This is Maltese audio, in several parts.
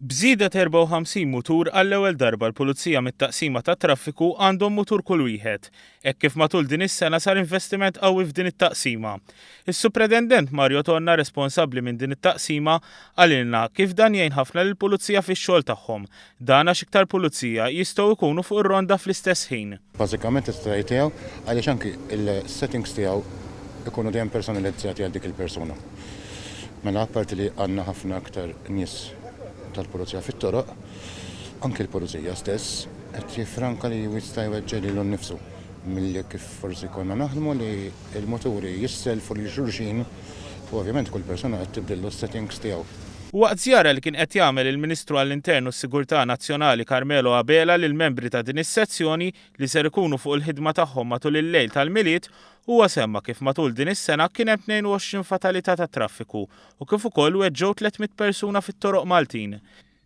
Bżieda 54 mutur għall-ewwel darba l-Pulizija mit-taqsima tat-traffiku għandhom mutur kull wieħed, hekk kif matul din is-sena sar investiment qawwi f'din it-taqsima. Is-Supretendent Mario Tonna responsabbli minn din it-taqsima għalilna kif dan jgħin ħafna lill-Pulizija fix-xogħol tagħhom. Dan għax iktar pulizija jistgħu jkunu fuq ir-ronda fl-istess ħin. Bażikament is-strajt tiegħu għaliex anki il-settings tiegħu ikunu dejjem personalizzati għal dik il-persuna. Mela apparti li għandna ħafna aktar nies tal-pulizija fit-toroq, anke l-pulizija stess qed jiffranka li jista' jweġġel lilu nnifsu milli kif forsi konna naħdmu li l-muturi jisselfu lil xulxin u ovvjament kull persuna qed tibdillu s-settings tiegħu. Waqt żjara li kien qed jagħmel il-Ministru għall-Internu s-Sigurtà Nazzjonali Carmelo Abela lil membri ta' din is-sezzjoni li ser ikunu fuq il-ħidma tagħhom matul il-lejl tal-miliet, huwa semma kif matul din is-sena kien hemm 22 fatalità ta' traffiku u kif ukoll weġġew 300 persuna fit-toroq Maltin.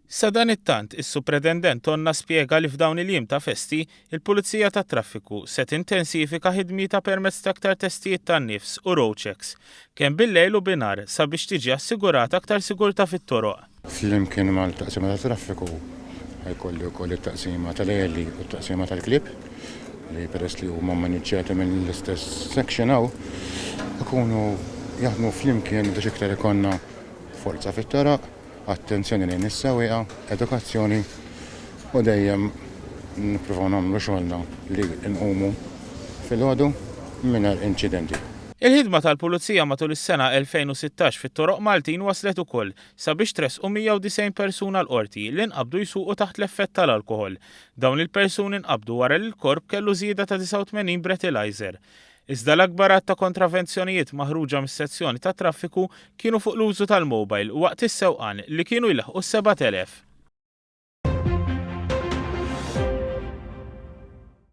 Sa dan it-tant, is-Supretendent Tonna spjega li f'dawn il-jiem ta' festi, il-Pulizija tat Traffiku se tintensifika ħidmieta permezz ta' aktar testijiet tan-nifs u road checks, kemm bil-lejl u binar sabiex tiġi assigurata aktar sigurtà fit-toroq. Flimkien mal-taqsima tat traffiku ħajkollu wkoll it-taqsima tal-eli u t-taqsima tal-klib li peress li huma maniġġjati mill-istess section hawn ikunu jaħdmu flimkien biex iktar ikonna forza fit-toroq, attenzjoni lejn is-sewwieqa, edukazzjoni u dejjem nippruvaw nagħmlu xogħolna li nqumu filgħodu mingħajr inċidenti. Il-ħidma tal-Pulizija matul is-sena 2016 fit-toroq Maltin waslet ukoll sabiex tresqu 190 persuna l-qorti li nqabdu jsuqu taħt l-effett tal-alkoħol. Dawn il-persuni nqabdu wara li l-korp kellu żieda ta' 89 breathalyzer. Iżda l-akbar ta' kontravenzjonijiet maħruġa mis-sezzjoni ta' traffiku kienu fuq l-użu tal-mobile waqt is-sewqan li kienu jlaħqu 7,000.